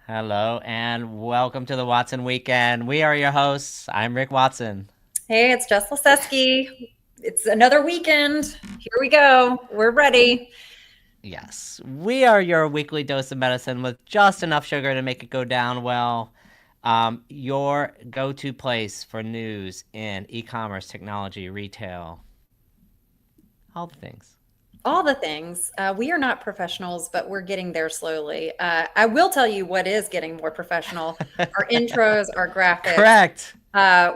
Hello and welcome to the Watson Weekend. We are your hosts. I'm Rick Watson. Hey, it's Jess Lesesky. It's another weekend. Here we go. We're ready. Yes, we are your weekly dose of medicine with just enough sugar to make it go down well. Your go-to place for news in e-commerce, technology, retail, all the things. All the things. We are not professionals, but we're getting there slowly. I will tell you what is getting more professional. Our intros, our graphics. Correct.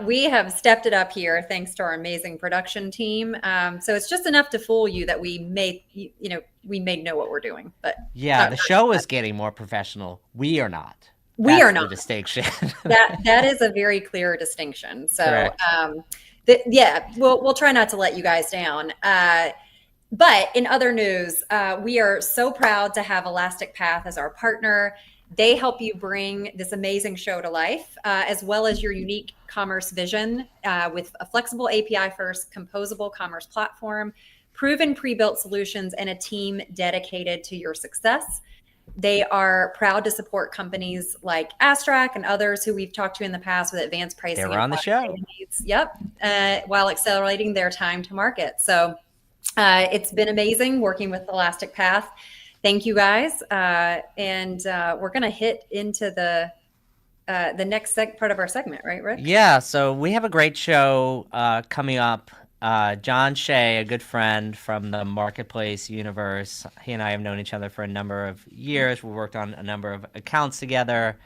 We have stepped it up here thanks to our amazing production team. So it's just enough to fool you that we may know what we're doing, but Yeah, not the very show much. is getting more professional. We are not. We That's are the not. distinction. That is a very clear distinction. So Correct. yeah, we'll try not to let you guys down. But in other news, we are so proud to have Elastic Path as our partner. They help you bring this amazing show to life, as well as your unique commerce vision with a flexible API first, composable commerce platform, proven pre built solutions, and a team dedicated to your success. They are proud to support companies like Astrac and others who we've talked to in the past with advanced They pricing were and on the product show. data needs. Yep, while accelerating their time to market. So it's been amazing working with Elastic Path. Thank you guys, and we're going to hit into the next part of our segment, right, Rick? Yeah, so we have a great show coming up. John Shea, a good friend from the marketplace universe, he and I have known each other for a number of years. We worked on a number of accounts together.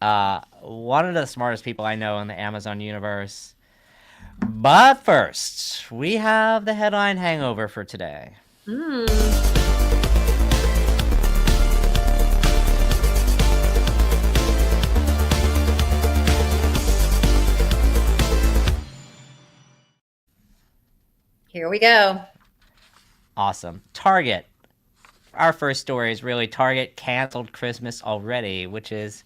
One of the smartest people I know in the Amazon universe. But first, we have the headline hangover for today. Mm. Here we go. Awesome. Target. Our first story is really Target canceled Christmas already, which is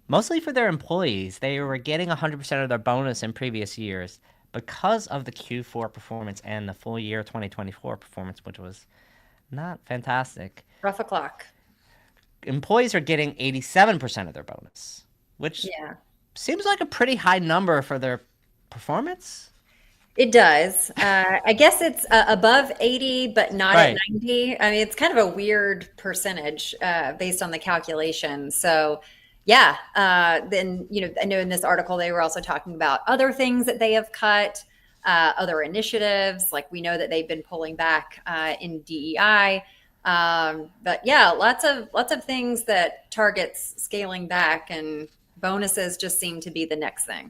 mostly for their employees. They were getting 100% of their bonus in previous years because of the Q4 performance and the full year 2024 performance, which was not fantastic. Rough o'clock. Employees are getting 87% of their bonus, which Yeah. seems like a pretty high number for their performance. It does. I guess it's above 80, but not at Right. 90. I mean, it's kind of a weird percentage based on the calculation. So, yeah. Then, I know in this article, they were also talking about other things that they have cut, other initiatives. Like we know that they've been pulling back in DEI. But yeah, lots of things that Target's scaling back, and bonuses just seem to be the next thing.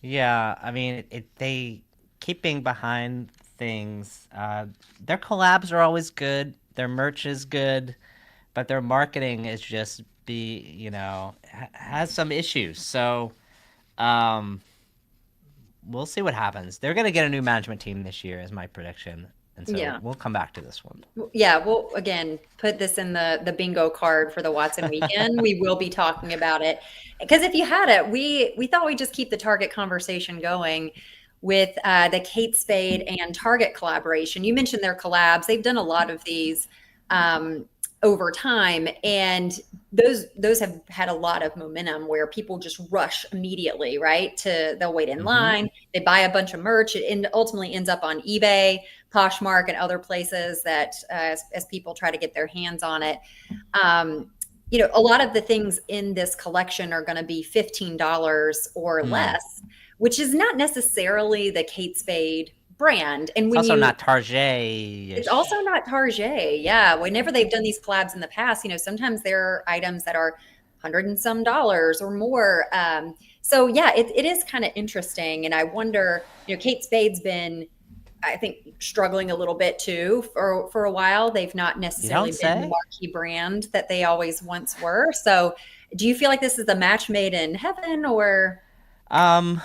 Yeah, I mean, they keep being behind things. Their collabs are always good. Their merch is good, but their marketing is just has some issues. So, um, we'll see what happens. They're gonna get a new management team this year, is my prediction, and so Yeah. we'll come back to this one. Yeah, we'll again put this in the bingo card for the Watson weekend. We will be talking about it because if you had it, we thought we'd just keep the Target conversation going with the Kate Spade and Target collaboration. You mentioned their collabs; they've done a lot of these over time, and those have had a lot of momentum where people just rush immediately, right? They'll wait in Mm-hmm. line, they buy a bunch of merch, ultimately ends up on eBay, Poshmark, and other places that as people try to get their hands on it. Um, a lot of the things in this collection are going to be $15 or Hmm. less, which is not necessarily the Kate Spade brand. And It's when also you not it's also Target-ish. not Target. Yeah. Whenever they've done these collabs in the past, sometimes there are items that are hundred and some dollars or more. So yeah, it is kind of interesting. And I wonder, Kate Spade's been, I think, struggling a little bit too for a while. They've not You necessarily don't been the say? marquee brand that they always once were. So do you feel like this is a match made in heaven or Um,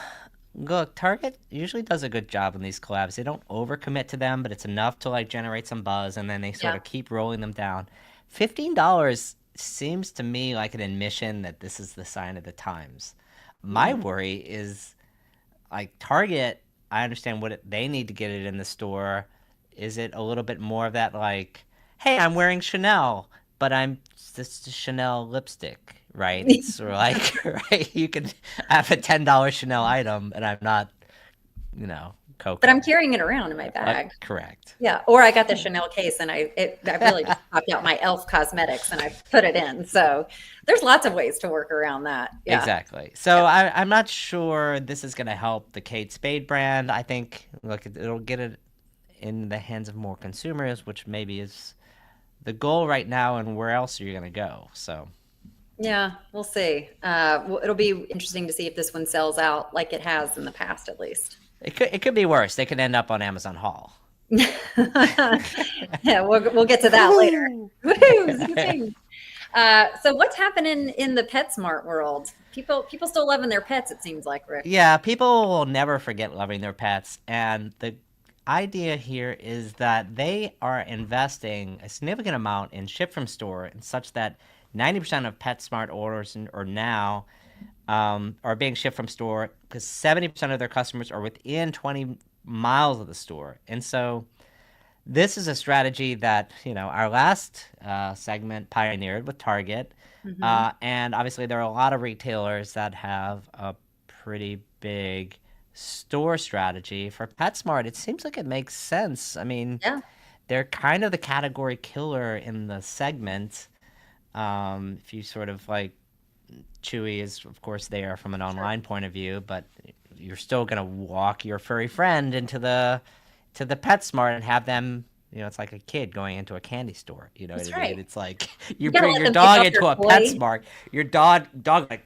Look, Target usually does a good job in these collabs. They don't overcommit to them, but it's enough to like generate some buzz, and then they sort yeah. of keep rolling them down. $15 seems to me like an admission that this is the sign of the times. My Mhm. worry is like Target. I understand they need to get it in the store. Is it a little bit more of that like, hey, I'm wearing Chanel, but I'm this Chanel lipstick, right? It's sort of like, right? You can have a $10 Chanel item, and I'm not, But I'm Coco. carrying it around in my bag. Correct. Yeah, or I got the Chanel case and I really just popped out my Elf Cosmetics and I put it in. So there's lots of ways to work around that. Yeah. Exactly. So Yep. I'm not sure this is going to help the Kate Spade brand. I think, look, it'll get it in the hands of more consumers, which maybe is the goal right now. And where else are you going to go? So Yeah, we'll see. Well, it'll be interesting to see if this one sells out like it has in the past, at least. it could be worse. They could end up on Amazon Haul. Yeah, we'll get to that later. Woohoo! Zipping. So what's happening in the PetSmart world? People still loving their pets, it seems like, Rick. Yeah, people will never forget loving their pets. And the idea here is that they are investing a significant amount in ship from store, and such that 90% of PetSmart orders are now are being shipped from store, because 70% of their customers are within 20 miles of the store. And so this is a strategy that, our last segment pioneered with Target. Hmm. And obviously, there are a lot of retailers that have a pretty big store strategy. For PetSmart, it seems like it makes sense. I mean, Yeah, they're kind of the category killer in the segment. If you sort of like, Chewy is, of course, there from an sure. online point of view, but you're still gonna walk your furry friend to the PetSmart and have them. It's like a kid going into a candy store. You know what That's I mean? right. It's like You you gotta bring let your them pick dog out their into a toy. PetSmart. Your dog like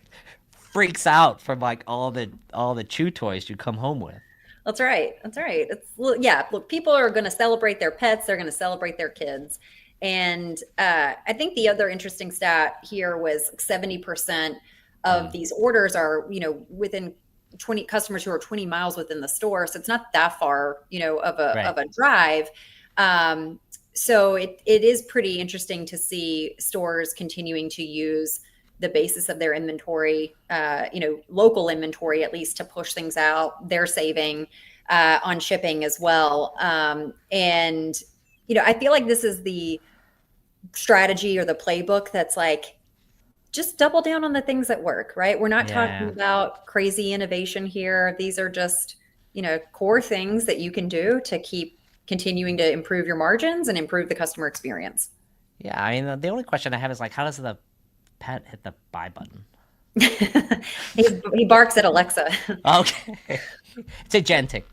freaks out from like all the chew toys you come home with. That's right. That's right. Yeah. Look, people are going to celebrate their pets. They're going to celebrate their kids. And I think the other interesting stat here was 70% of Mm, these orders are, within 20 customers who are 20 miles within the store. So it's not that far, of right. a drive. Um, so it is pretty interesting to see stores continuing to use the basis of their inventory, local inventory at least, to push things out. They're saving on shipping as well. And I feel like this is the strategy or the playbook that's like, just double down on the things that work, right? We're not talking Yeah. about crazy innovation here. These are just, core things that you can do to keep continuing to improve your margins and improve the customer experience. Yeah. I mean, the only question I have is like, how does the pet hit the buy button? He barks at Alexa. Okay. It's agentic.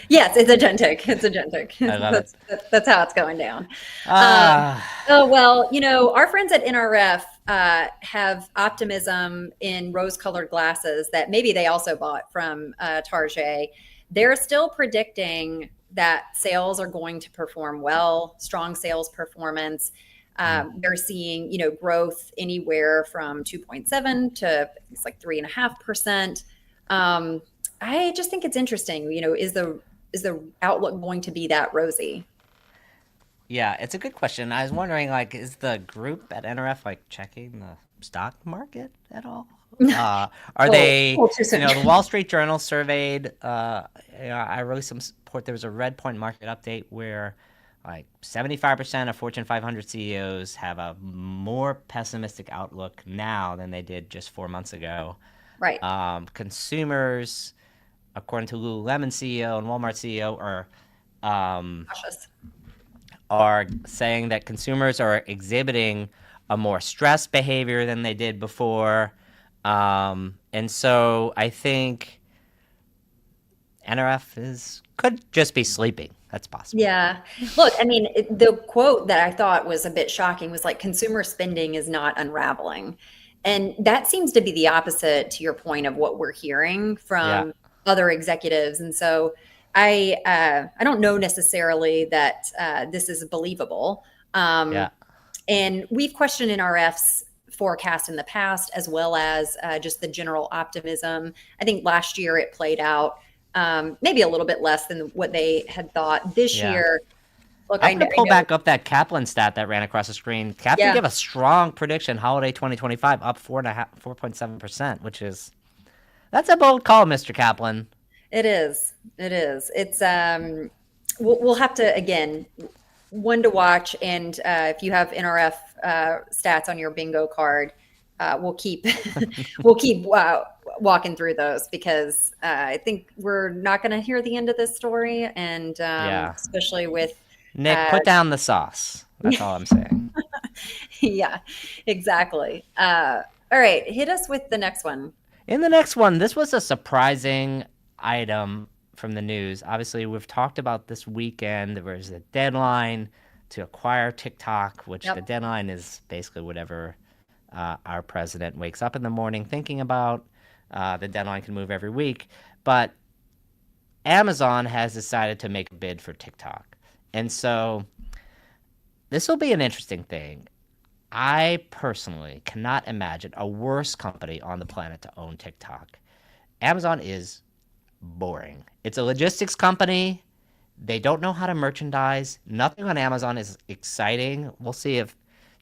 Yes, it's agentic. It's agentic. I love it. That's how it's going down. Um, Ah. oh well, our friends at NRF have optimism in rose-colored glasses that maybe they also bought from Target. They're still predicting that sales are going to perform well, strong sales performance. Mm. They're seeing, growth anywhere from 2.7 to it's like 3.5%. Um, I just think it's interesting. Is the outlook going to be that rosy? Yeah, it's a good question. I was wondering, like, is the group at NRF like checking the stock market at all? Are they, Oh, too soon. the Wall Street Journal surveyed, I wrote some support. There was a Red Point market update where like 75% of Fortune 500 CEOs have a more pessimistic outlook now than they did just 4 months ago. Right. Consumers, according to Lululemon CEO and Walmart CEO, um, Cautious. are saying that consumers are exhibiting a more stressed behavior than they did before. And so I think NRF could just be sleeping. That's possible. Yeah. Look, I mean, the quote that I thought was a bit shocking was like, consumer spending is not unraveling. And that seems to be the opposite to your point of what we're hearing Yeah, from other executives. And so I don't know necessarily that this is believable. yeah. And we've questioned NRF's forecast in the past, as well as just the general optimism. I think last year it played out maybe a little bit less than what they had thought. This Yeah. year, look, I'm I know, going to I pull know, back up that Kaplan stat that ran across the screen. Kaplan yeah, gave a strong prediction, holiday 2025 up 4.7%, that's a bold call, Mr. Kaplan. it is. It is. It's we'll have to again one to watch, and if you have NRF stats on your bingo card. We'll keep we'll keep walking through those because I think we're not going to hear the end of this story, and Yeah. especially with Nick, uh, put down the sauce. That's all I'm saying. yeah, exactly. All right, hit us with the next one. In the next one, this was a surprising item from the news. Obviously, we've talked about this weekend. There was a deadline to acquire TikTok, which the Yep. deadline is basically whatever our president wakes up in the morning thinking about. The deadline can move every week. But Amazon has decided to make a bid for TikTok. And so this will be an interesting thing. I personally cannot imagine a worse company on the planet to own TikTok. Amazon is boring. It's a logistics company. They don't know how to merchandise. Nothing on Amazon is exciting. We'll see if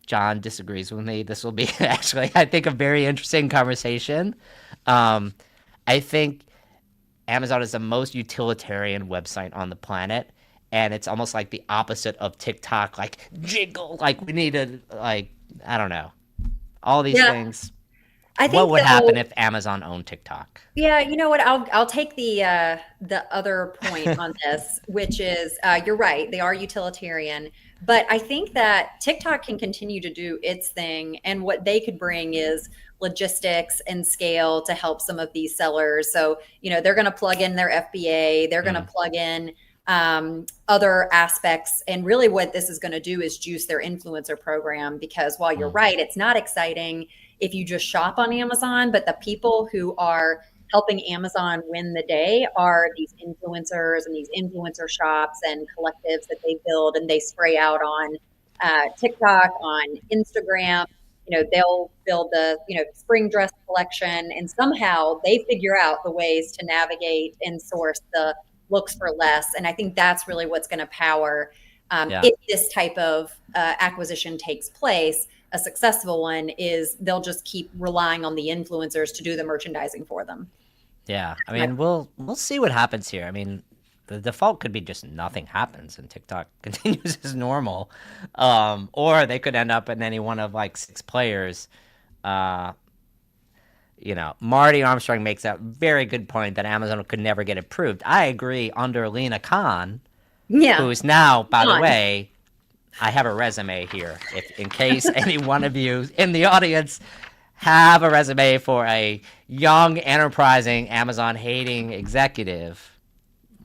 John disagrees with me. This will be actually, I think, a very interesting conversation. Um, I think Amazon is the most utilitarian website on the planet. And it's almost like the opposite of TikTok, like jiggle, like we need to, like, I don't know, all these Yeah, things. I What think would happen though. if Amazon owned TikTok? Yeah, you know what? I'll take the other point on this, which is you're right. They are utilitarian, but I think that TikTok can continue to do its thing, and what they could bring is logistics and scale to help some of these sellers. So they're going to plug in their FBA, they're going to Mm, plug in other aspects, and really what this is going to do is juice their influencer program. Because while you're mm, right, it's not exciting if you just shop on Amazon, but the people who are helping Amazon win the day are these influencers and these influencer shops and collectives that they build and they spray out on TikTok, on Instagram. They'll build the spring dress collection, and somehow they figure out the ways to navigate and source the looks for less. And I think that's really what's going to power yeah. if this type of acquisition takes place. A successful one is they'll just keep relying on the influencers to do the merchandising for them. Yeah, I My, mean, we'll see what happens here. I mean, the default could be just nothing happens and TikTok continues as normal, or they could end up in any one of like six players. Uh, Marty Armstrong makes that very good point that Amazon could never get approved. I agree. Under Lena Khan, yeah, who's now, by the on. way, I have a resume here. If in case any one of you in the audience have a resume for a young, enterprising, Amazon hating executive,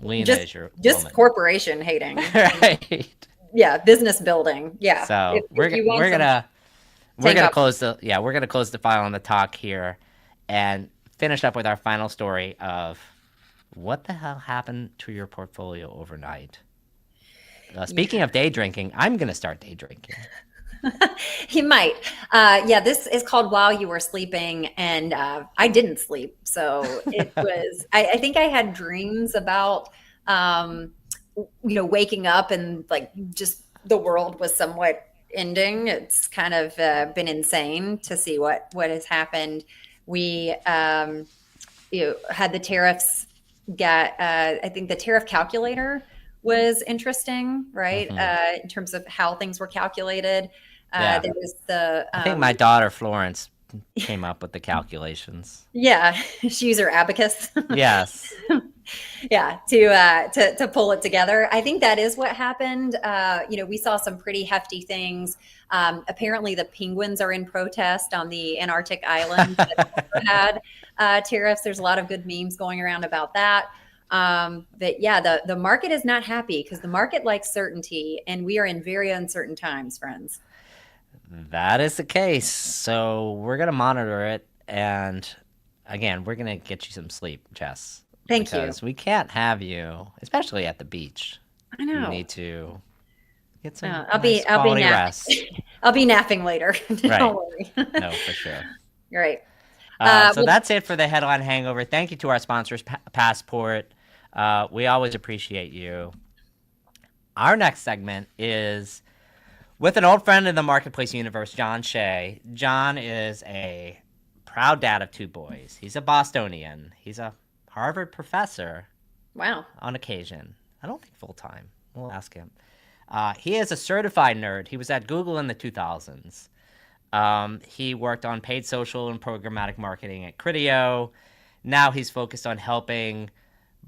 Lena just is your just woman. corporation hating. Right. Yeah, business building. Yeah, So if you want we're some gonna we're tank gonna up. close the file on the talk here, and finish up with our final story of what the hell happened to your portfolio overnight. Yeah, Speaking of day drinking, I'm gonna start day drinking. he might. Yeah, this is called While You Were Sleeping, and I didn't sleep. So it was, I think I had dreams about, um, waking up and like just the world was somewhat ending. It's kind of been insane to see what has happened. We, had the tariffs get, I think the tariff calculator was interesting, right? Hmm. In terms of how things were calculated. Yeah, There was the I think my daughter Florence came up with the calculations. yeah, she used her abacus. Yes. Yeah, to pull it together. I think that is what happened. We saw some pretty hefty things. Apparently, the penguins are in protest on the Antarctic islands that also had tariffs. There's a lot of good memes going around about that. But yeah, the market is not happy because the market likes certainty, and we are in very uncertain times, friends. That is the case. So we're gonna monitor it, and again, we're gonna get you some sleep, Jess, Thank you. because we can't have you, especially at the beach. I You know. need to get some No, nice I'll be quality napping. rest. I'll be napping later. Don't Right. worry. No, for sure. You're right. So Well, that's it for the headline hangover. Thank you to our sponsors, Passport. We always appreciate you. Our next segment is with an old friend in the marketplace universe, John Shea. John is a proud dad of two boys. He's a Bostonian. He's a Harvard professor wow. on occasion. I don't think full time. We'll ask him. He is a certified nerd. He was at Google in the 2000s. He worked on paid social and programmatic marketing at Criteo. Now he's focused on helping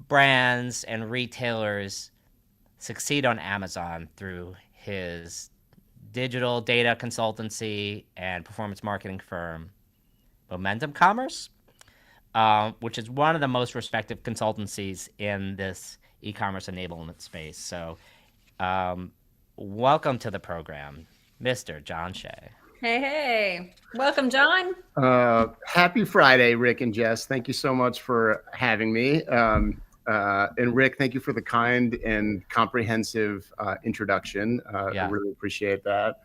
brands and retailers succeed on Amazon through his digital data consultancy and performance marketing firm, Momentum Commerce, which is one of the most respected consultancies in this e-commerce enablement space. So, welcome to the program, Mr. John Shea. Hey, welcome, John. Happy Friday, Rick and Jess. Thank you so much for having me. And Rick, thank you for the kind and comprehensive introduction. I really appreciate that.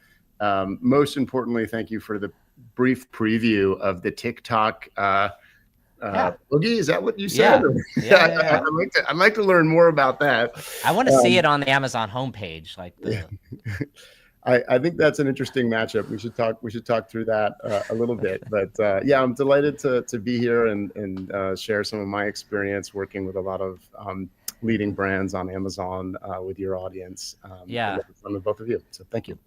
Most importantly, thank you for the brief preview of the TikTok boogie. Is that what you said? Yeah. I'd like to learn more about that. I want to see it on the Amazon homepage. I think that's an interesting matchup. We should talk through that a little bit. But yeah, I'm delighted to be here and share some of my experience working with a lot of leading brands on Amazon with your audience. From both of you. So thank you.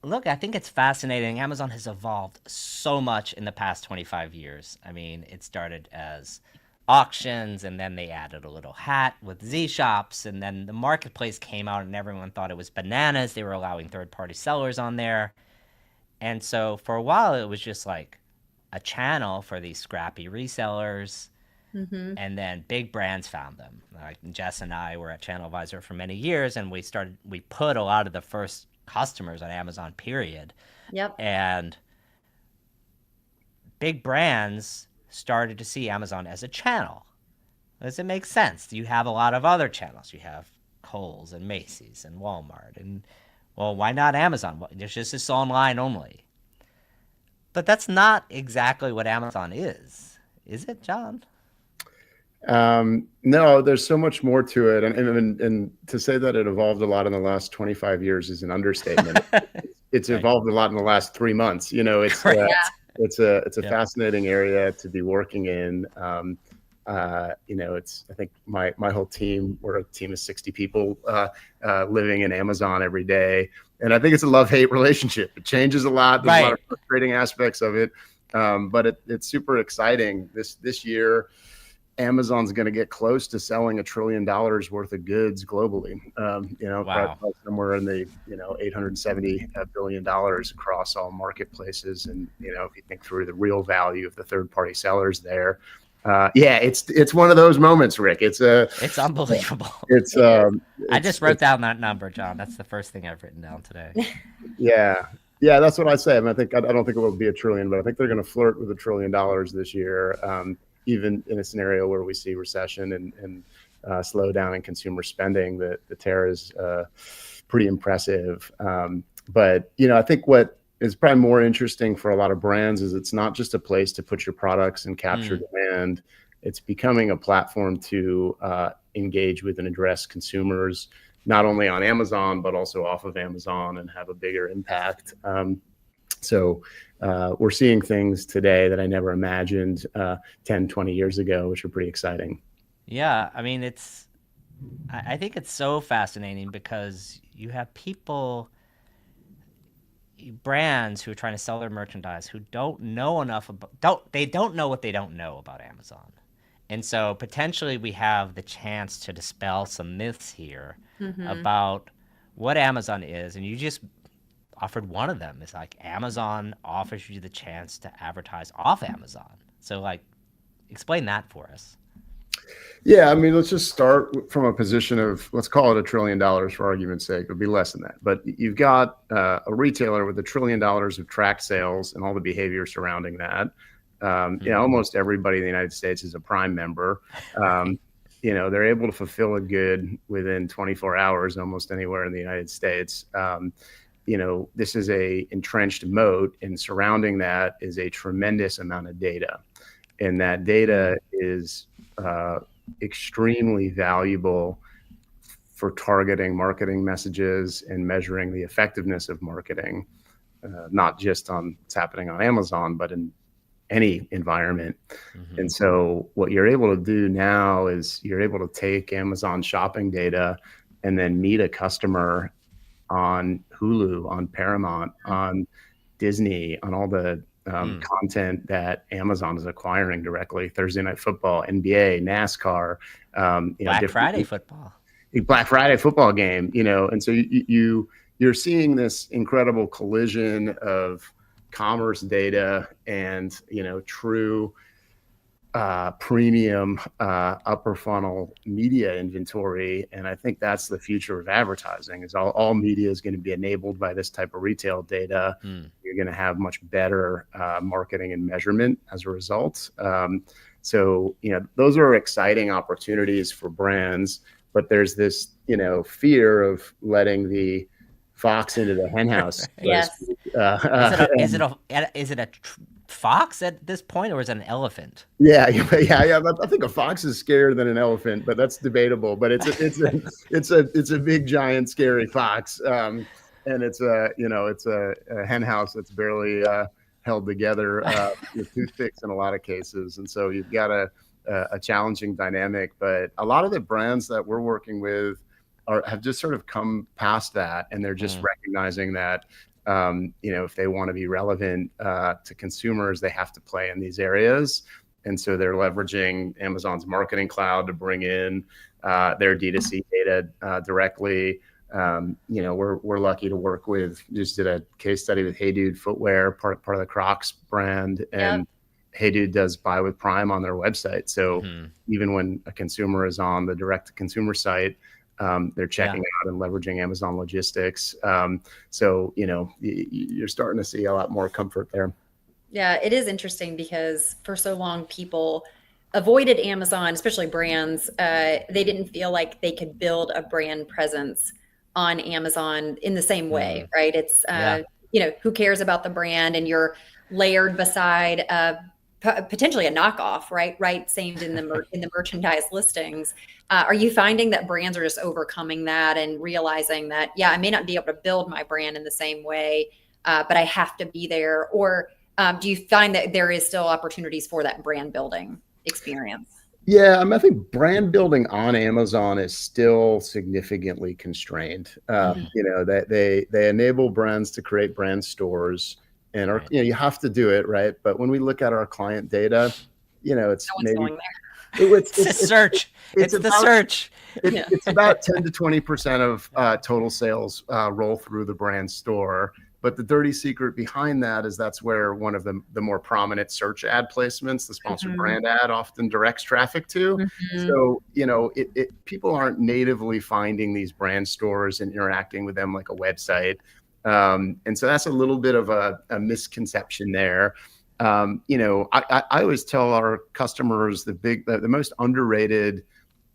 Look, I think it's fascinating. Amazon has evolved so much in the past 25 years. I mean, it started as auctions, and then they added a little hat with Z shops, and then the marketplace came out and everyone thought it was bananas. They were allowing third-party sellers on there. And so for a while it was just like a channel for these scrappy resellers. And then big brands found them. Like Jess and I were at Channel Advisor for many years, and we put a lot of the first customers on Amazon, period. And big brands started to see Amazon as a channel. Does it make sense? You have a lot of other channels. You have Kohl's and Macy's and Walmart. And, well, why not Amazon? There's just this online only. But that's not exactly what Amazon is it, John? No, there's so much more to it. And to say that it evolved a lot in the last 25 years is an understatement. It's evolved a lot in the last 3 months. You know, it's a fascinating area to be working in. You know, I think my whole team, we're a team of 60 people living in Amazon every day. And I think it's a love-hate relationship. It changes a lot. There's a lot of frustrating aspects of it. But it's super exciting. This year, Amazon's going to get close to selling $1 trillion worth of goods globally. You know, probably somewhere in the $870 billion across all marketplaces. And you know, if you think through the real value of the third-party sellers there, it's one of those moments, Rick. It's unbelievable. I just wrote down that number, John. That's the first thing I've written down today. Yeah, that's what I say. I mean, I don't think it will be $1 trillion, but I think they're going to flirt with $1 trillion this year. Even in a scenario where we see recession and slowdown in consumer spending, the TAR is pretty impressive. But you know, I think what is probably more interesting for a lot of brands is it's not just a place to put your products and capture demand. It's becoming a platform to engage with and address consumers, not only on Amazon, but also off of Amazon, and have a bigger impact. So we're seeing things today that I never imagined 10, 20 years ago, which are pretty exciting. Yeah, I mean, I think it's so fascinating because you have brands who are trying to sell their merchandise who don't know enough about, they don't know what they don't know about Amazon. And so potentially we have the chance to dispel some myths here about what Amazon is. And you just offered one of them. It's like Amazon offers you the chance to advertise off Amazon. So like, explain that for us. Yeah, I mean, let's just start from a position of, let's call it $1 trillion for argument's sake. It'll be less than that. But you've got a retailer with $1 trillion of tracked sales and all the behavior surrounding that. You know, almost everybody in the United States is a Prime member. You know, they're able to fulfill a good within 24 hours almost anywhere in the United States. You know, this is a entrenched moat, and surrounding that is a tremendous amount of data. And that data is extremely valuable for targeting marketing messages and measuring the effectiveness of marketing, not just on what's happening on Amazon, but in any environment. And so what you're able to do now is you're able to take Amazon shopping data and then meet a customer on Hulu, on Paramount, on Disney, on all the content that Amazon is acquiring directly. Thursday Night Football, NBA, NASCAR, Black Friday football. Black Friday football game, and so you're seeing this incredible collision of commerce data and true premium upper funnel media inventory. And I think that's the future of advertising, is all media is going to be enabled by this type of retail data. You're going to have much better marketing and measurement as a result. So those are exciting opportunities for brands, but there's this fear of letting the fox into the henhouse. Yes. Is it a fox at this point, or is it an elephant? Yeah. I think a fox is scarier than an elephant, but that's debatable. But it's a big, giant, scary fox, and it's a hen house that's barely held together with toothpicks in a lot of cases, and so you've got a challenging dynamic. But a lot of the brands that we're working with have just sort of come past that, and they're just recognizing that if they want to be relevant to consumers, they have to play in these areas. And so they're leveraging Amazon's marketing cloud to bring in their D2C data directly. We're lucky to work with, just did a case study with Hey Dude Footwear, part of the Crocs brand. And Hey Dude does buy with Prime on their website. So even when a consumer is on the direct to consumer site, they're checking out and leveraging Amazon logistics. So, you're starting to see a lot more comfort there. Yeah, it is interesting because for so long people avoided Amazon, especially brands. They didn't feel like they could build a brand presence on Amazon in the same way, right? It's, who cares about the brand, and you're layered beside potentially a knockoff, right? Same in the merchandise listings. Are you finding that brands are just overcoming that and realizing that, I may not be able to build my brand in the same way, but I have to be there? Or do you find that there is still opportunities for that brand building experience? Yeah, I think brand building on Amazon is still significantly constrained. That they enable brands to create brand stores, and you have to do it, right? But when we look at our client data, it's no maybe it's the search. It's the search. It's about 10 to 20% of total sales roll through the brand store. But the dirty secret behind that is that's where one of the more prominent search ad placements, the sponsored brand ad, often directs traffic to. So, people aren't natively finding these brand stores and interacting with them like a website. And so that's a little bit of a misconception there. I always tell our customers the most underrated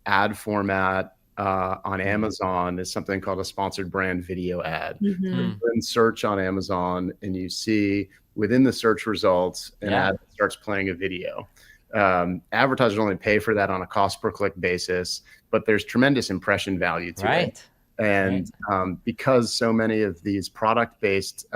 ad format on Amazon is something called a sponsored brand video ad. In search on Amazon, and you see within the search results an ad that starts playing a video. Advertisers only pay for that on a cost per click basis, but there's tremendous impression value to it. And because so many of these product-based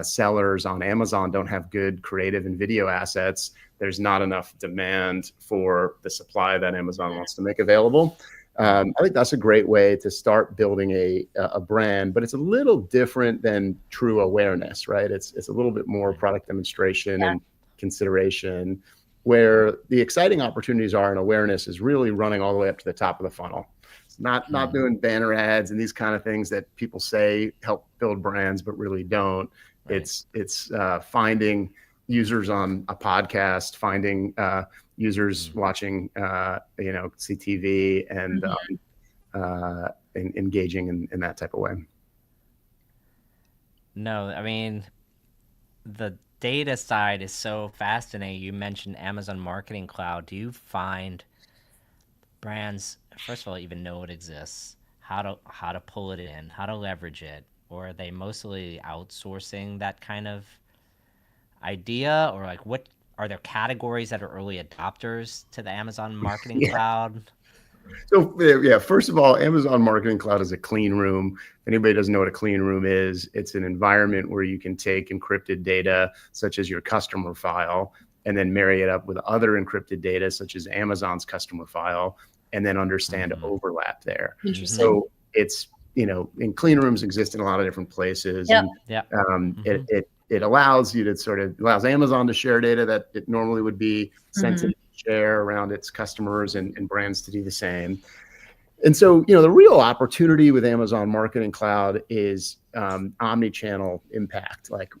sellers on Amazon don't have good creative and video assets, there's not enough demand for the supply that Amazon wants to make available. I think that's a great way to start building a brand, but it's a little different than true awareness, right? It's a little bit more product demonstration and consideration, where the exciting opportunities are in awareness is really running all the way up to the top of the funnel. It's not doing banner ads and these kind of things that people say help build brands, but really don't. It's finding users on a podcast, finding users watching CTV, and engaging in that type of way. No, I mean, the data side is so fascinating. You mentioned Amazon Marketing Cloud. Do you find brands, first of all, even know it exists, how to pull it in, how to leverage it, or are they mostly outsourcing that kind of idea? Or like, what are there categories that are early adopters to the Amazon Marketing Cloud? So first of all, Amazon Marketing Cloud is a clean room. If anybody doesn't know what a clean room is, it's an environment where you can take encrypted data, such as your customer file, and then marry it up with other encrypted data, such as Amazon's customer file, and then understand overlap there. Interesting. So it's in clean rooms exist in a lot of different places. Yep. And it allows you to allows Amazon to share data that it normally would be sensitive to share around its customers, and brands to do the same. And so, the real opportunity with Amazon Marketing Cloud is omni-channel impact. Like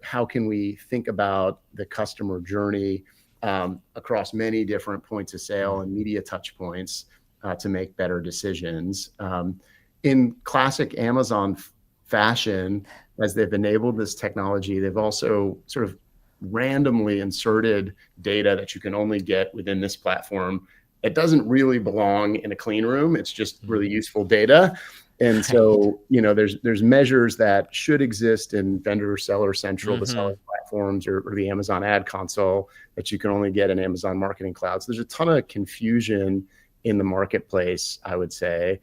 how can we think about the customer journey across many different points of sale and media touch points to make better decisions. In classic Amazon fashion, as they've enabled this technology, they've also sort of randomly inserted data that you can only get within this platform. It doesn't really belong in a clean room. It's just really useful data. And so, there's measures that should exist in vendor seller central, the seller platforms, or the Amazon ad console that you can only get in Amazon Marketing Cloud. So there's a ton of confusion in the marketplace, I would say.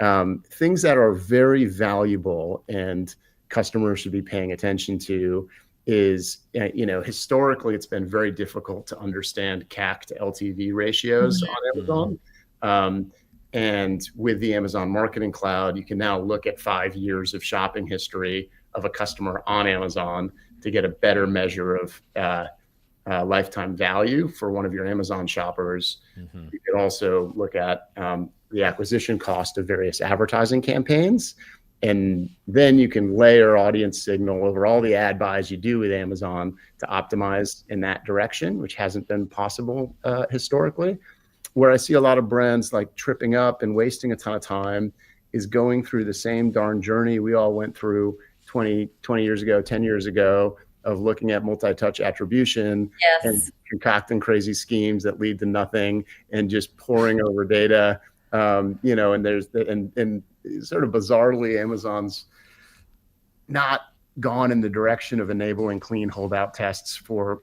Things that are very valuable and customers should be paying attention to is, historically, it's been very difficult to understand CAC to LTV ratios on Amazon. And with the Amazon Marketing Cloud, you can now look at 5 years of shopping history of a customer on Amazon to get a better measure of lifetime value for one of your Amazon shoppers. You could also look at the acquisition cost of various advertising campaigns. And then you can layer audience signal over all the ad buys you do with Amazon to optimize in that direction, which hasn't been possible historically. Where I see a lot of brands like tripping up and wasting a ton of time is going through the same darn journey we all went through 20 years ago, 10 years ago, of looking at multi-touch attribution and concocting crazy schemes that lead to nothing and just pouring over data. And there's and sort of bizarrely, Amazon's not gone in the direction of enabling clean holdout tests for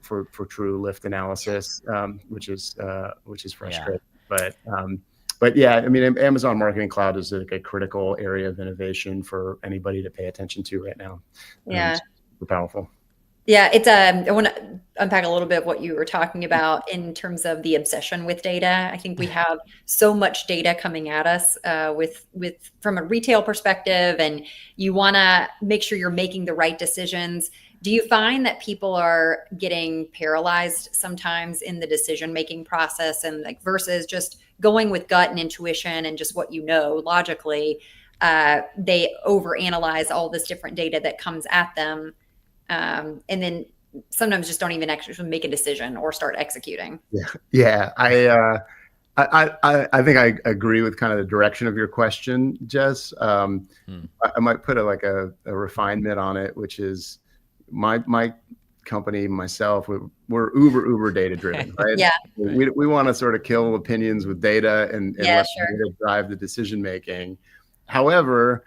true lift analysis, which is frustrating. But yeah, I mean, Amazon Marketing Cloud is like a critical area of innovation for anybody to pay attention to right now. It's super powerful. Yeah, it's I want to unpack a little bit of what you were talking about in terms of the obsession with data. I think we have so much data coming at us with from a retail perspective, and you want to make sure you're making the right decisions. Do you find that people are getting paralyzed sometimes in the decision-making process, and like versus just going with gut and intuition and just what logically, they overanalyze all this different data that comes at them. And then sometimes just don't even actually make a decision or start executing. Yeah. I think I agree with kind of the direction of your question, Jess. I might put a refinement on it, which is my company, myself, we're uber data driven, right? Yeah. We want to sort of kill opinions with data and let data drive the decision making. However,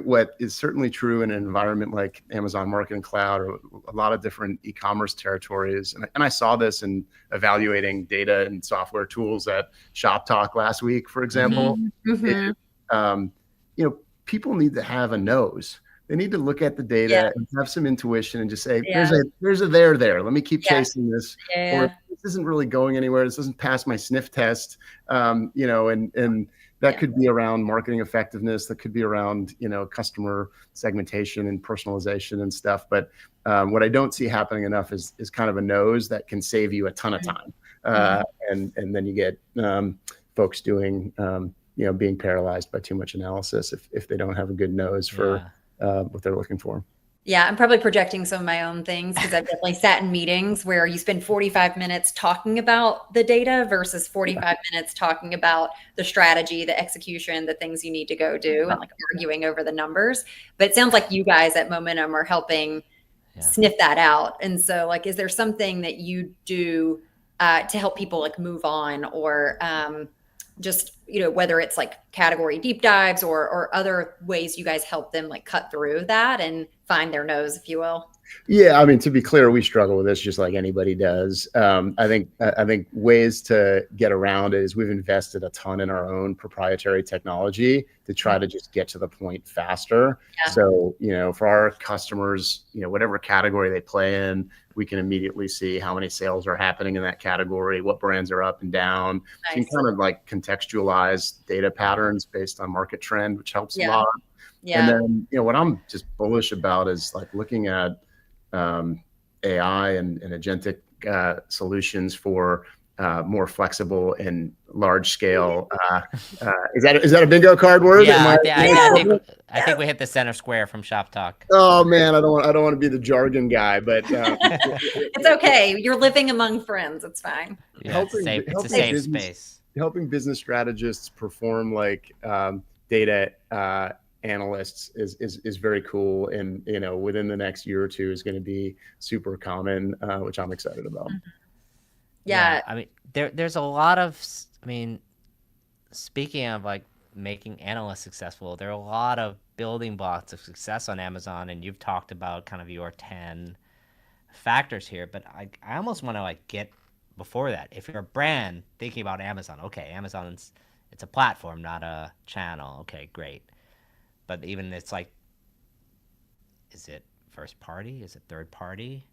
what is certainly true in an environment like Amazon Marketing Cloud or a lot of different e-commerce territories, and I saw this in evaluating data and software tools at Shop Talk last week, for example. People need to have a nose. They need to look at the data and have some intuition and just say, there's a there. Let me keep chasing this. Or this isn't really going anywhere. This doesn't pass my sniff test. And that could be around marketing effectiveness. That could be around, customer segmentation and personalization and stuff. But what I don't see happening enough is kind of a nose that can save you a ton of time. And then you get folks doing, being paralyzed by too much analysis if they don't have a good nose for what they're looking for. Yeah, I'm probably projecting some of my own things because I've definitely sat in meetings where you spend 45 minutes talking about the data versus 45 minutes talking about the strategy, the execution, the things you need to go do, and like arguing over the numbers. But it sounds like you guys at Momentum are helping sniff that out. And so, like, is there something that you do to help people like move on, or just, whether it's like category deep dives or other ways you guys help them like cut through that and find their nose, if you will? Yeah, I mean, to be clear, we struggle with this just like anybody does. I think ways to get around it is we've invested a ton in our own proprietary technology to try to just get to the point faster. Yeah. So, for our customers, whatever category they play in, we can immediately see how many sales are happening in that category, what brands are up and down. So you Nice. can kind of like contextualize data patterns based on market trend, which helps a Yeah. lot. Yeah. And then, what I'm just bullish about is like looking at AI and agentic solutions for more flexible and large scale. Is that a bingo card word? Yeah, Yeah. I think we hit the center square from Shop Talk. Oh man, I don't want to be the jargon guy, but It's okay. You're living among friends. It's fine. Yeah, it's a safe space. Helping business strategists perform like data analysts is very cool, and within the next year or two is going to be super common, which I'm excited about. Yeah. I mean, there's a lot of, I mean, speaking of like making analysts successful, there are a lot of building blocks of success on Amazon, and you've talked about kind of your 10 factors here, but I almost want to like get before that. If you're a brand thinking about Amazon, okay, it's a platform, not a channel. Okay, great. But even it's like, is it first party? Is it third party?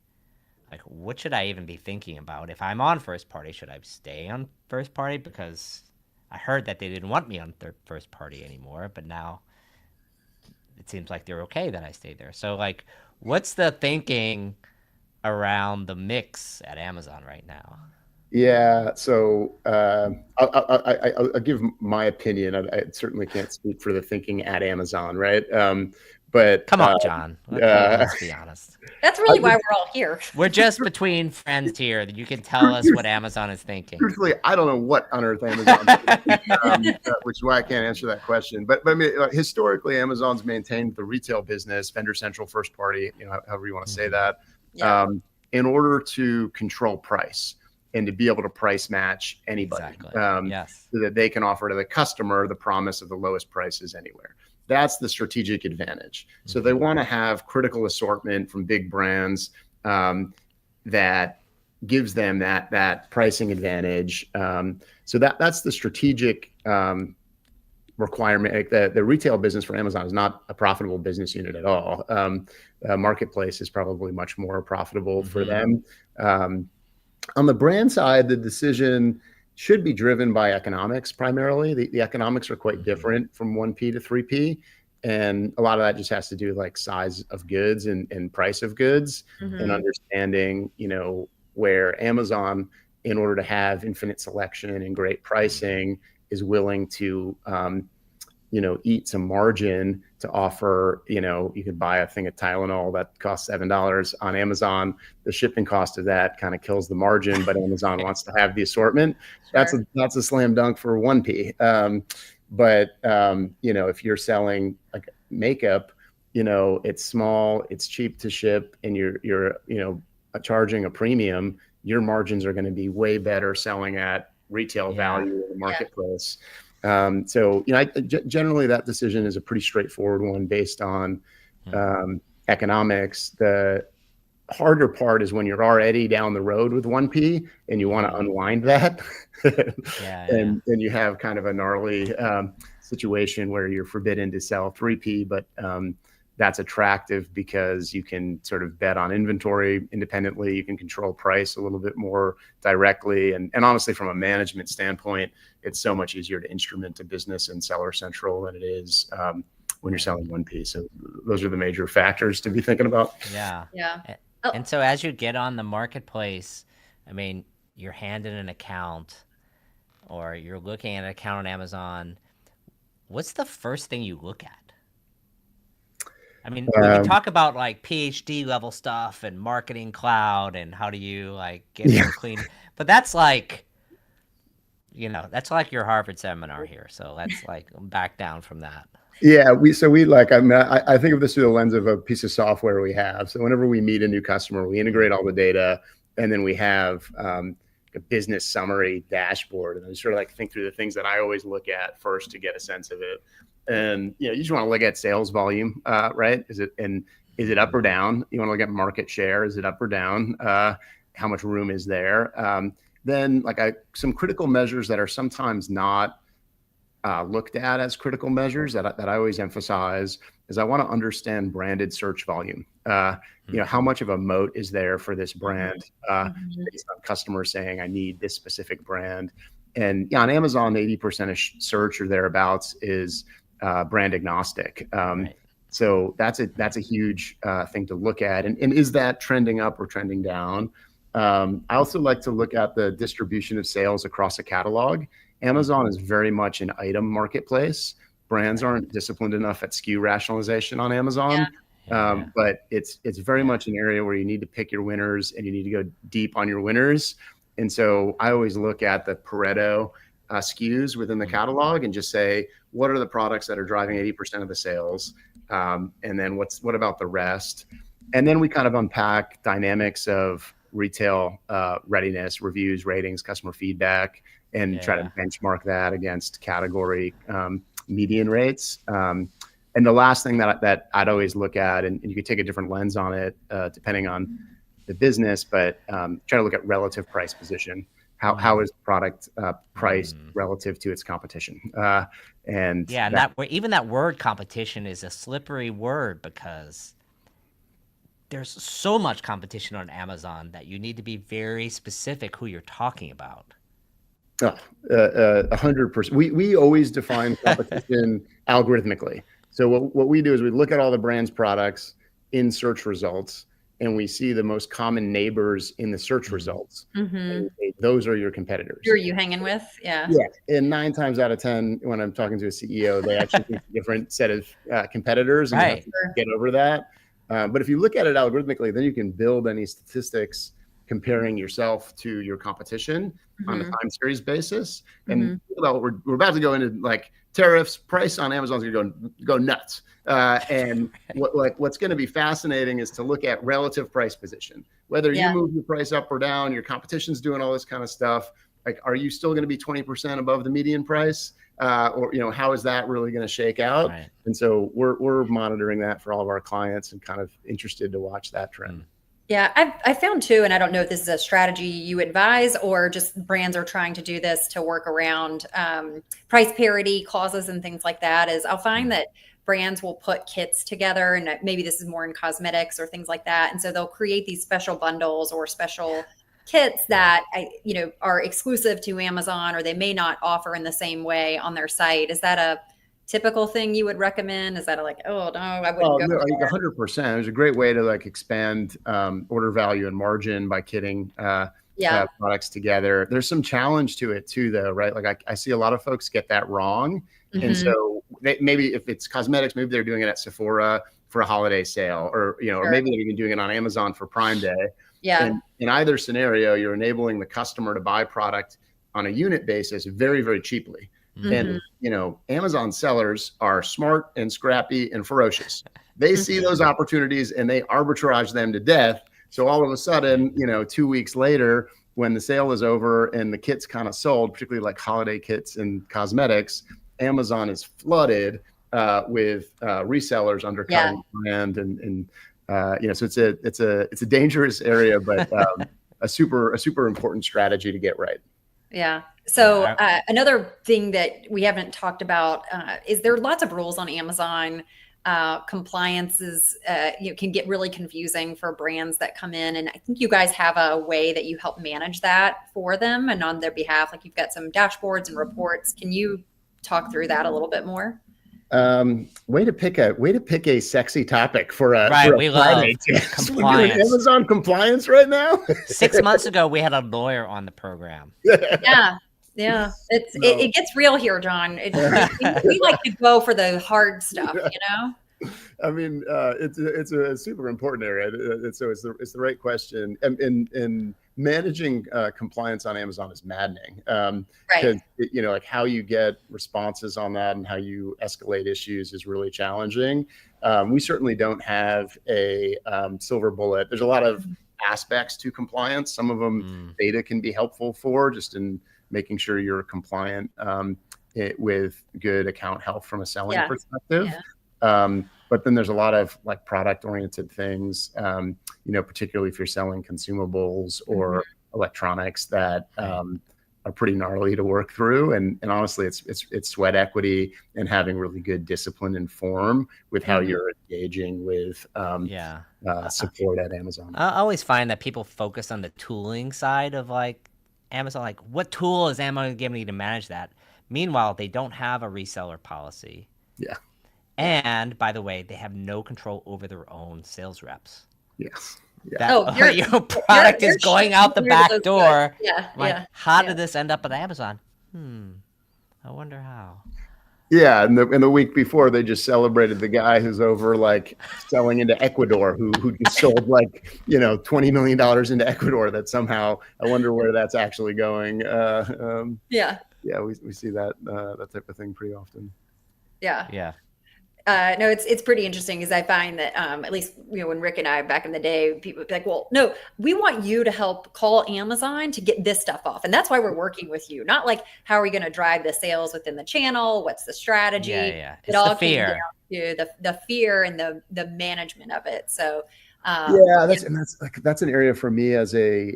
Like, what should I even be thinking about? If I'm on first party, should I stay on first party? Because I heard that they didn't want me on first party anymore, but now it seems like they're okay that I stay there. So, like, what's the thinking around the mix at Amazon right now? Yeah, so I'll give my opinion. I certainly can't speak for the thinking at Amazon, right? But come on, John. Let's be honest. That's really why we're all here. We're just between friends here. You can tell us what Amazon is thinking. Truthfully, I don't know what on earth Amazon is, which is why I can't answer that question. But I mean, historically, Amazon's maintained the retail business, vendor central, first party, however you want to say that, in order to control price and to be able to price match anybody. Exactly. Yes. So that they can offer to the customer the promise of the lowest prices anywhere. That's the strategic advantage. So they want to have critical assortment from big brands that gives them that pricing advantage. So that's the strategic requirement. The retail business for Amazon is not a profitable business unit at all. Marketplace is probably much more profitable for them. On the brand side, the decision should be driven by economics primarily. The economics are quite different from 1P to 3P. And a lot of that just has to do with like size of goods and price of goods and understanding, where Amazon, in order to have infinite selection and great pricing, is willing to, eat some margin to offer, you could buy a thing of Tylenol that costs $7 on Amazon. The shipping cost of that kind of kills the margin, but Amazon wants to have the assortment. Sure. That's a slam dunk for 1P. But if you're selling like makeup, it's small, it's cheap to ship, and you're charging a premium, your margins are going to be way better selling at retail value in the marketplace. So, generally that decision is a pretty straightforward one based on economics. The harder part is when you're already down the road with 1P and you want to unwind that. And you have kind of a gnarly situation where you're forbidden to sell 3P, but that's attractive because you can sort of bet on inventory independently. You can control price a little bit more directly. And honestly, from a management standpoint, it's so much easier to instrument a business in Seller Central than it is when you're selling 1P. So those are the major factors to be thinking about. Yeah. Oh. And so as you get on the marketplace, I mean, you're handed an account or you're looking at an account on Amazon. What's the first thing you look at? I mean, we can talk about like PhD level stuff and marketing cloud and how do you like get it clean, but that's like, that's like your Harvard seminar here. So let's like back down from that. Yeah, I think of this through the lens of a piece of software we have. So whenever we meet a new customer, we integrate all the data, and then we have a business summary dashboard, and I sort of like think through the things that I always look at first to get a sense of it. And you just want to look at sales volume, right? And Is it up or down? You want to look at market share. Is it up or down? How much room is there? Then some critical measures that are sometimes not looked at as critical measures that I always emphasize is I want to understand branded search volume. How much of a moat is there for this brand based on customers saying, I need this specific brand. And on Amazon, 80% of search or thereabouts is brand agnostic. So that's a huge thing to look at. And is that trending up or trending down? I also like to look at the distribution of sales across a catalog. Amazon is very much an item marketplace. Brands aren't disciplined enough at SKU rationalization on Amazon. But it's very much an area where you need to pick your winners and you need to go deep on your winners. And so I always look at the Pareto SKUs within the catalog and just say, what are the products that are driving 80% of the sales? And then what about the rest? And then we kind of unpack dynamics of retail readiness, reviews, ratings, customer feedback, and try to benchmark that against category median rates. And the last thing that I'd always look at, and you could take a different lens on it depending on the business, but try to look at relative price position. How is the product priced relative to its competition? And even that word competition is a slippery word because there's so much competition on Amazon that you need to be very specific who you're talking about. 100%. We always define competition algorithmically. So what we do is we look at all the brand's products in search results, and we see the most common neighbors in the search results. And those are your competitors. Who are you hanging with? Yeah. And 9 times out of 10, when I'm talking to a CEO, they actually think a different set of competitors, and you have to get over that. But if you look at it algorithmically, then you can build any statistics comparing yourself to your competition on a time series basis. And we're about to go into like tariffs. Price on Amazon's going to go nuts. And what's going to be fascinating is to look at relative price position. Whether you move your price up or down, your competition's doing all this kind of stuff. Like, are you still going to be 20% above the median price? Or how is that really going to shake out? And so we're monitoring that for all of our clients and kind of interested to watch that trend. Yeah, I found too, and I don't know if this is a strategy you advise or just brands are trying to do this to work around price parity clauses and things like that, is I'll find that brands will put kits together, and maybe this is more in cosmetics or things like that. And so they'll create these special bundles or special kits that are exclusive to Amazon, or they may not offer in the same way on their site. Is that a typical thing you would recommend? Is that oh no, I wouldn't go there? 100%. There's a great way to expand order value and margin by kitting products together. There's some challenge to it too, though, right? Like I see a lot of folks get that wrong. And so maybe if it's cosmetics, maybe they're doing it at Sephora for a holiday sale, or or maybe they're even doing it on Amazon for Prime Day. And in either scenario, you're enabling the customer to buy product on a unit basis very, very cheaply. And, Amazon sellers are smart and scrappy and ferocious. They see those opportunities and they arbitrage them to death. So all of a sudden, 2 weeks later, when the sale is over and the kit's kind of sold, particularly like holiday kits and cosmetics, Amazon is flooded with resellers undercutting the brand. And so it's a dangerous area, but a super important strategy to get right. Yeah. So another thing that we haven't talked about is there are lots of rules on Amazon. Compliances can get really confusing for brands that come in. And I think you guys have a way that you help manage that for them and on their behalf. Like you've got some dashboards and reports. Can you talk through that a little bit more? Way to pick a sexy topic for a we love compliance. We're doing Amazon compliance right now. 6 months ago, we had a lawyer on the program. Yeah. It gets real here, John. We like to go for the hard stuff, I mean, it's a super important area. So it's the right question. And managing compliance on Amazon is maddening. Because like how you get responses on that and how you escalate issues is really challenging. We certainly don't have a silver bullet. There's a lot of aspects to compliance. Some of them data can be helpful for, just in making sure you're compliant with good account health from a selling perspective. But then there's a lot of like product oriented things, particularly if you're selling consumables or electronics that are pretty gnarly to work through. And honestly, it's sweat equity and having really good discipline and form with how you're engaging with support at Amazon. I always find that people focus on the tooling side of like Amazon, like what tool is Amazon giving me to manage that? Meanwhile, they don't have a reseller policy. Yeah. And by the way, they have no control over their own sales reps. Yes. Yeah. Your product is going out the back door. Yeah. How did this end up at Amazon? I wonder how. Yeah, and the week before they just celebrated the guy who's over like selling into Ecuador, who just sold like $20 million into Ecuador. That somehow I wonder where that's actually going. Yeah, we see that type of thing pretty often. Yeah. No, it's pretty interesting because I find that at least when Rick and I back in the day, people would be like, well, no, we want you to help call Amazon to get this stuff off, and that's why we're working with you. Not like how are we going to drive the sales within the channel? What's the strategy? Yeah. It all came down to the fear and the management of it. So that's an area for me as a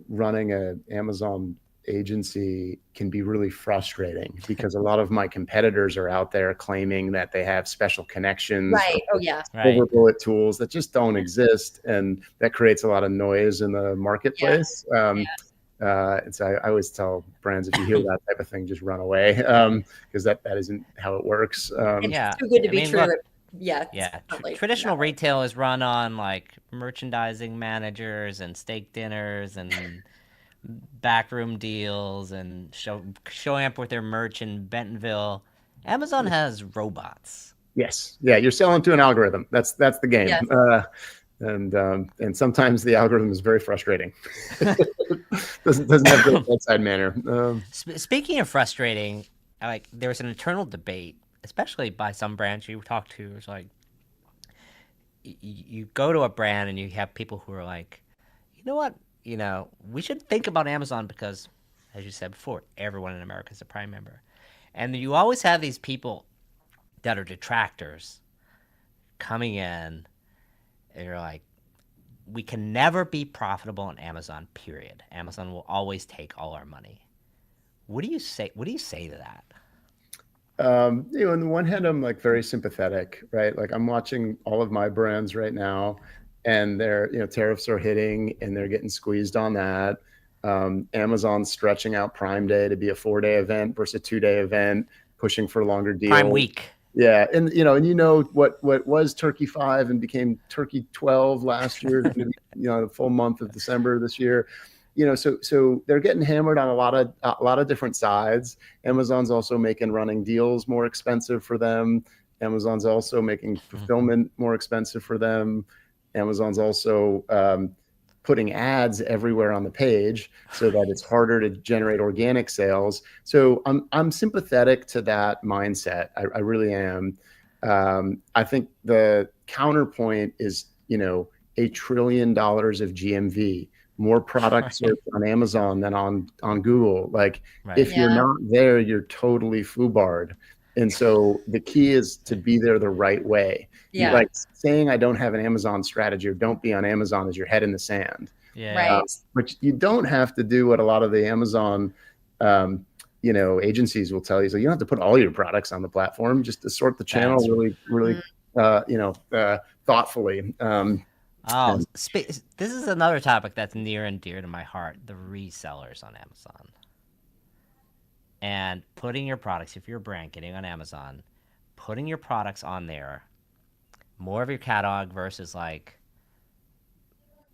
running a Amazon agency can be really frustrating because a lot of my competitors are out there claiming that they have special connections, silver bullet tools that just don't exist, and that creates a lot of noise in the marketplace. And so I always tell brands, if you hear that type of thing, just run away, because that isn't how it works. It's too good to be true. Look, traditional retail is run on like merchandising managers and steak dinners and backroom deals and showing up with their merch in Bentonville. Amazon has robots. Yes. Yeah. You're selling to an algorithm. That's the game. Yes. And sometimes the algorithm is very frustrating. doesn't have great bedside manner. Speaking of frustrating, like there was an internal debate, especially by some brands you talk to. It's like you go to a brand and you have people who are like, you know what? We should think about Amazon because, as you said before, everyone in America is a Prime member. And you always have these people that are detractors coming in, and you're like, we can never be profitable on Amazon, period. Amazon will always take all our money. What do you say? What do you say to that? On the one hand, I'm like very sympathetic, right? Like I'm watching all of my brands right now, and their tariffs are hitting and they're getting squeezed on that. Amazon's stretching out Prime Day to be a 4-day event versus a 2-day event, pushing for longer deals. Prime Week. Yeah, and what was Turkey 5 and became Turkey 12 last year, the full month of December this year. So they're getting hammered on a lot of different sides. Amazon's also making running deals more expensive for them. Amazon's also making fulfillment more expensive for them. Amazon's also putting ads everywhere on the page so that it's harder to generate organic sales. So I'm sympathetic to that mindset. I really am. I think the counterpoint is, $1 trillion of GMV, more products on Amazon than on Google. Like if you're not there, you're totally foobarred. And so the key is to be there the right way. Yeah. Like saying I don't have an Amazon strategy or don't be on Amazon is your head in the sand. Yeah. Right. But you don't have to do what a lot of the Amazon, agencies will tell you. So you don't have to put all your products on the platform, just to sort the channel really, thoughtfully. This is another topic that's near and dear to my heart, the resellers on Amazon. And putting your products, if you're a brand getting on Amazon, putting your products on there, more of your catalog versus like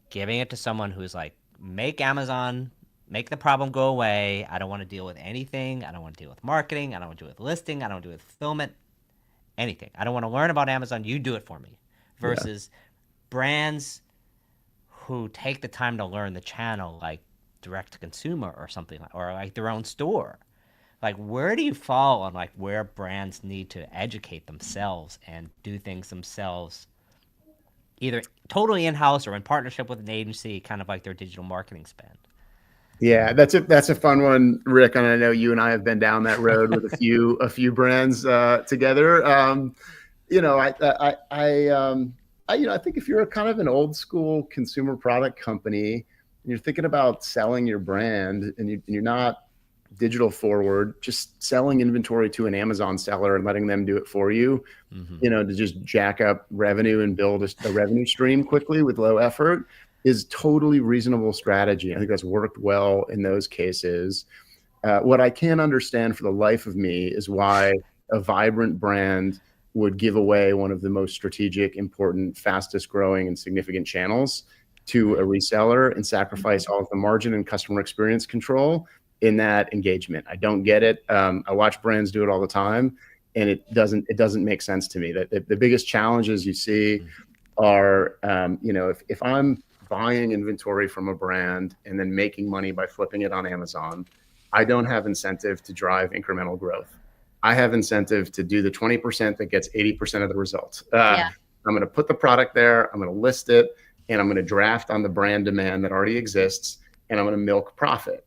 giving it to someone who's like, make the problem go away. I don't want to deal with anything. I don't want to deal with marketing. I don't want to deal with listing. I don't want to deal with fulfillment, anything. I don't want to learn about Amazon. You do it for me. Versus brands who take the time to learn the channel, like direct to consumer or something, or like their own store. Like, where do you fall on like where brands need to educate themselves and do things themselves, either totally in-house or in partnership with an agency, kind of like their digital marketing spend? Yeah, that's a fun one, Rick. And I know you and I have been down that road with a few brands together. I think if you're a kind of an old school consumer product company and you're thinking about selling your brand and you're not digital forward, just selling inventory to an Amazon seller and letting them do it for you, to just jack up revenue and build a revenue stream quickly with low effort is totally reasonable strategy. I think that's worked well in those cases. What I can't understand for the life of me is why a vibrant brand would give away one of the most strategic, important, fastest growing, and significant channels to a reseller and sacrifice all of the margin and customer experience control in that engagement. I don't get it. I watch brands do it all the time, and it doesn't make sense to me. That the biggest challenges you see are, if I'm buying inventory from a brand and then making money by flipping it on Amazon, I don't have incentive to drive incremental growth. I have incentive to do the 20% that gets 80% of the results. I'm going to put the product there, I'm going to list it, and I'm going to draft on the brand demand that already exists, and I'm going to milk profit.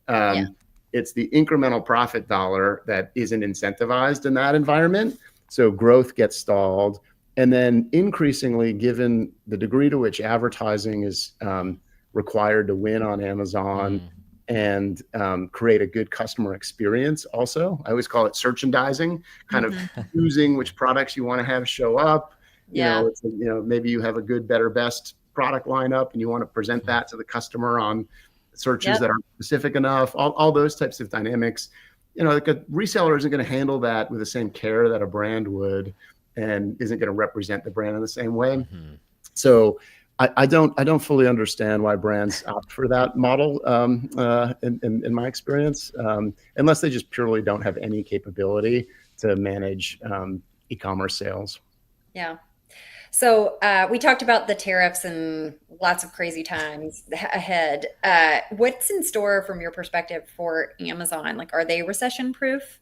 It's the incremental profit dollar that isn't incentivized in that environment. So growth gets stalled. And then increasingly, given the degree to which advertising is required to win on Amazon and create a good customer experience also, I always call it merchandising, kind of choosing which products you want to have show up. Maybe you have a good, better, best product lineup and you want to present that to the customer on searches that aren't specific enough, all those types of dynamics. Like a reseller isn't going to handle that with the same care that a brand would, and isn't going to represent the brand in the same way. So I don't fully understand why brands opt for that model in my experience, unless they just purely don't have any capability to manage e-commerce sales. Yeah. So we talked about the tariffs and lots of crazy times ahead. What's in store from your perspective for Amazon? Like, are they recession proof?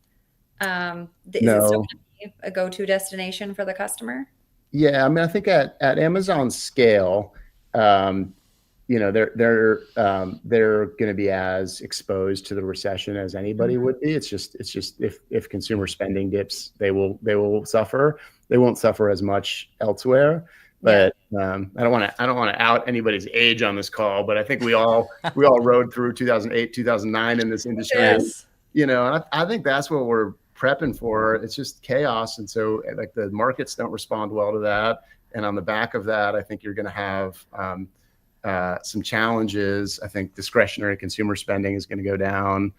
Is it still going to be a go-to destination for the customer? Yeah, I mean, I think at Amazon's scale, they're going to be as exposed to the recession as anybody would be. It's just if consumer spending dips, they will suffer. They won't suffer as much elsewhere. But I don't want to out anybody's age on this call, but I think we all rode through 2008, 2009 in this industry. Yes. And I think that's what we're prepping for. It's just chaos, and so like the markets don't respond well to that. And on the back of that, I think you're going to have some challenges. I think discretionary consumer spending is going to go down.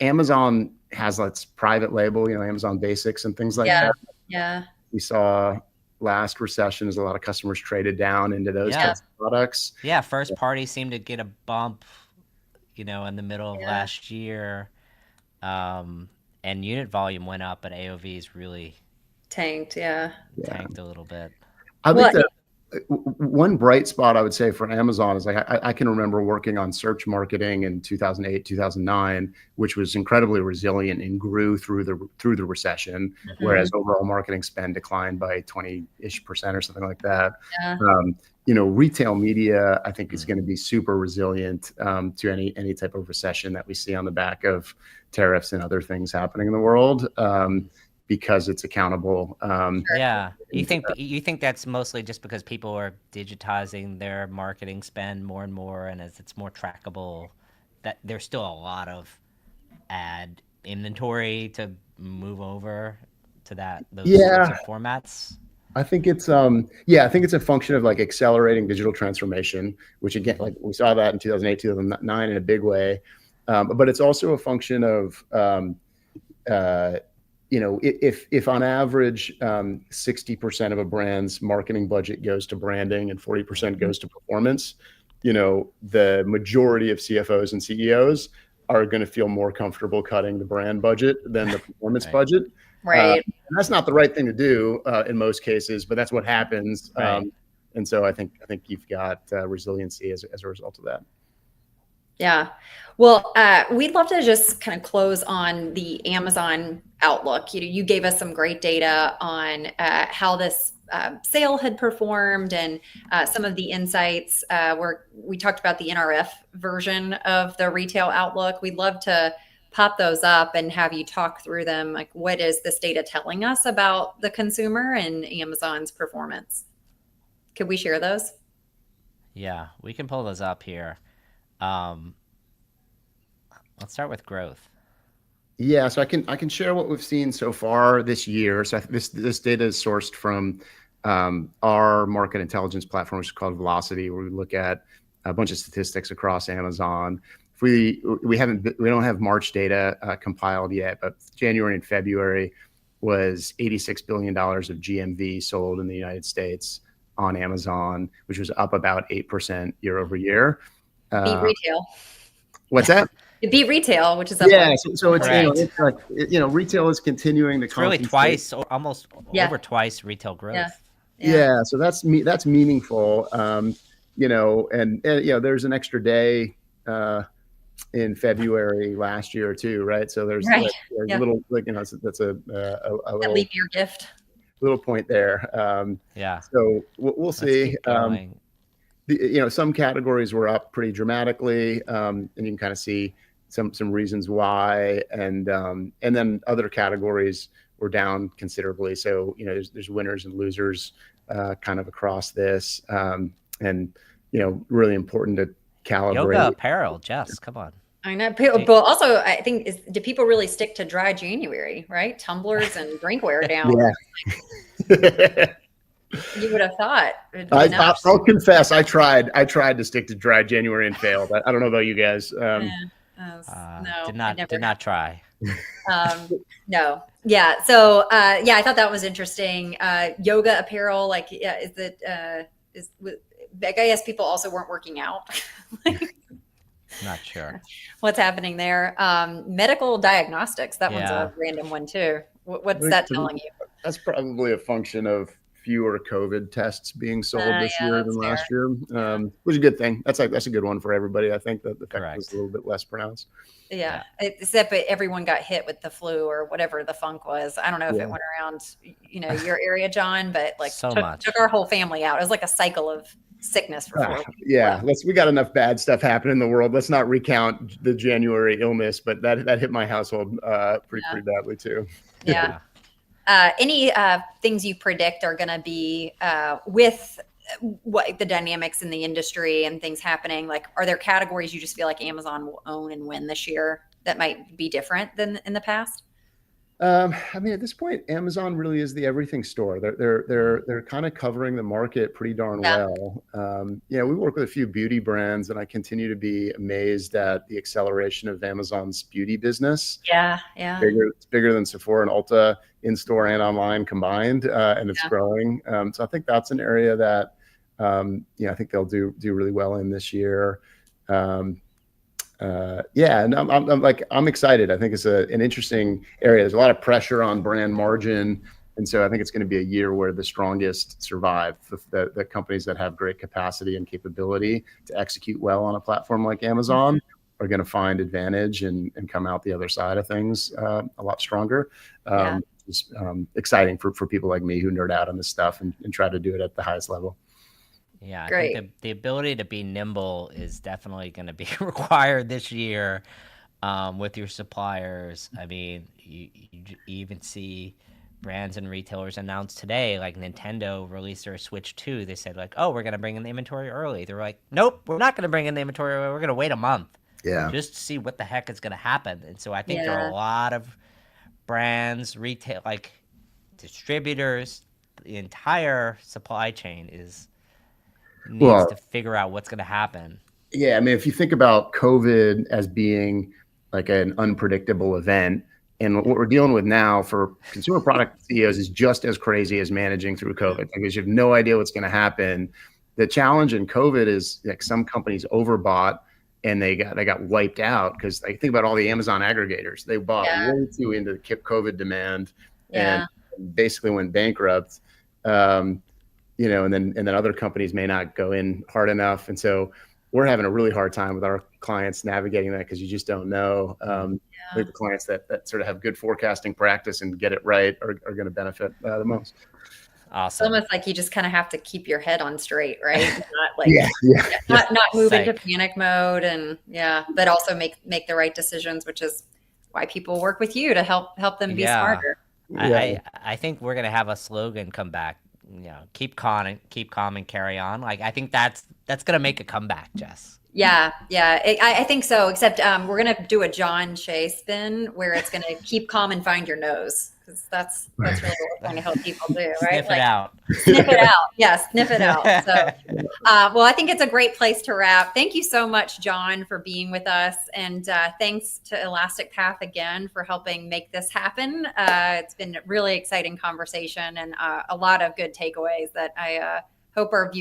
Amazon has its private label, Amazon Basics and things like that. Yeah. We saw last recession as a lot of customers traded down into those types of products. Yeah, first party seemed to get a bump, in the middle of last year. And unit volume went up, but AOVs really tanked. Tanked a little bit. I think that one bright spot I would say for Amazon is like I can remember working on search marketing in 2008, 2009, which was incredibly resilient and grew through the recession, whereas overall marketing spend declined by 20-ish% or something like that. Retail media, I think, is going to be super resilient to any type of recession that we see on the back of tariffs and other things happening in the world. Because it's accountable. You think that's mostly just because people are digitizing their marketing spend more and more, and as it's more trackable, that there's still a lot of ad inventory to move over to those sorts of formats? I think it's a function of like accelerating digital transformation, which again, like we saw that in 2008, 2009 in a big way. But it's also a function of if on average 60% of a brand's marketing budget goes to branding and 40% goes to performance, the majority of CFOs and CEOs are going to feel more comfortable cutting the brand budget than the performance budget. Right. And that's not the right thing to do in most cases, but that's what happens. Right. And so I think you've got resiliency as a result of that. Yeah. Well, we'd love to just kind of close on the Amazon outlook. You gave us some great data on how this sale had performed and some of the insights where we talked about the NRF version of the retail outlook. We'd love to pop those up and have you talk through them. Like, what is this data telling us about the consumer and Amazon's performance? Could we share those? Yeah, we can pull those up here. Let's start with growth. Yeah, so I can share what we've seen so far this year. So this data is sourced from our market intelligence platform, which is called Velocity, where we look at a bunch of statistics across Amazon. If we don't have March data compiled yet, but January and February was $86 billion of GMV sold in the United States on Amazon, which was up about 8% year over year. Beat retail. What's that? It beat retail, which is up. Yeah, so it's, Correct. it's like, retail is continuing to It's really compensate. twice, or almost Yeah. over twice retail growth. Yeah. Yeah, so that's meaningful. And there's an extra day in February last year too, right? So there's Right. like a Yeah. little, that's a That little leap year gift. point there. Yeah. So we'll Let's see. keep going. Some categories were up pretty dramatically, and you can kind of see some reasons why, and then other categories were down considerably. So there's winners and losers kind of across this, and really important to calibrate. Yoga apparel, Jess, come on. I know, but also I think do people really stick to dry January, right? Tumblers and drinkware down. Yeah. You would have thought. I'll confess, I tried to stick to dry January and failed. I don't know about you guys. No, Did not try. No. Yeah. So, I thought that was interesting. Yoga apparel, like, yeah, I guess people also weren't working out. Not sure. What's happening there? Medical diagnostics. That one's a random one too. What's that telling you? That's probably a function of fewer COVID tests being sold this year than last year, which is a good thing. That's a good one for everybody. I think that the effect was a little bit less pronounced. Yeah. Except everyone got hit with the flu or whatever the funk was. I don't know if it went around, your area, John, but like took our whole family out. It was like a cycle of sickness for 4 weeks. Yeah, we got enough bad stuff happening in the world. Let's not recount the January illness, but that hit my household pretty badly too. Yeah. Any things you predict are going to be with what the dynamics in the industry and things happening? Like, are there categories you just feel like Amazon will own and win this year that might be different than in the past? I mean, at this point, Amazon really is the everything store. They're kind of covering the market pretty darn well. We work with a few beauty brands, and I continue to be amazed at the acceleration of Amazon's beauty business. Yeah. It's bigger than Sephora and Ulta in store and online combined, and it's growing. So I think that's an area that I think they'll do really well in this year. And I'm excited. I think it's an interesting area. There's a lot of pressure on brand margin, and so I think it's going to be a year where the strongest survive. The companies that have great capacity and capability to execute well on a platform like Amazon are going to find advantage and come out the other side of things a lot stronger. It's exciting for people like me who nerd out on this stuff and try to do it at the highest level. Yeah, I think the ability to be nimble is definitely going to be required this year with your suppliers. I mean, you even see brands and retailers announce today, like Nintendo released their Switch 2. They said, like, oh, we're going to bring in the inventory early. They're like, nope, we're not going to bring in the inventory early. We're going to wait a month just to see what the heck is going to happen. And so I think there are a lot of brands, retail, like distributors, the entire supply chain needs to figure out what's going to happen. Yeah, I mean, if you think about COVID as being like an unpredictable event, and what we're dealing with now for consumer product CEOs is just as crazy as managing through COVID, because you have no idea what's going to happen. The challenge in COVID is like some companies overbought and they got wiped out because think about all the Amazon aggregators. They bought way too into the COVID demand and basically went bankrupt. And then other companies may not go in hard enough. And so we're having a really hard time with our clients navigating that because you just don't know. The clients that sort of have good forecasting practice and get it right are going to benefit the most. Awesome. It's almost like you just kind of have to keep your head on straight, right? Not move into panic mode, and but also make the right decisions, which is why people work with you to help them be smarter. I think we're gonna have a slogan come back. Keep calm and carry on. Like, I think that's gonna make a comeback, Jess. Yeah, I think so. Except we're gonna do a John Shea spin where it's gonna keep calm and find your nose, because that's really what we're trying to help people do, right? Sniff it out. Sniff it out. Yeah, sniff it out. So, well, I think it's a great place to wrap. Thank you so much, John, for being with us, and thanks to Elastic Path again for helping make this happen. It's been a really exciting conversation and a lot of good takeaways that I hope our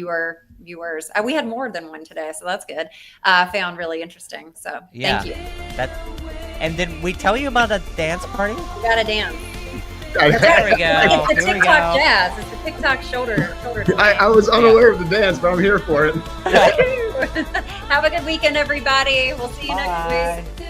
viewers, we had more than one today, so that's good, found really interesting. So thank you. And did we tell you about a dance party? We got to dance. There we go. It's the TikTok jazz. It's the TikTok shoulder. I was unaware of the dance, but I'm here for it. Have a good weekend, everybody. We'll see you next week.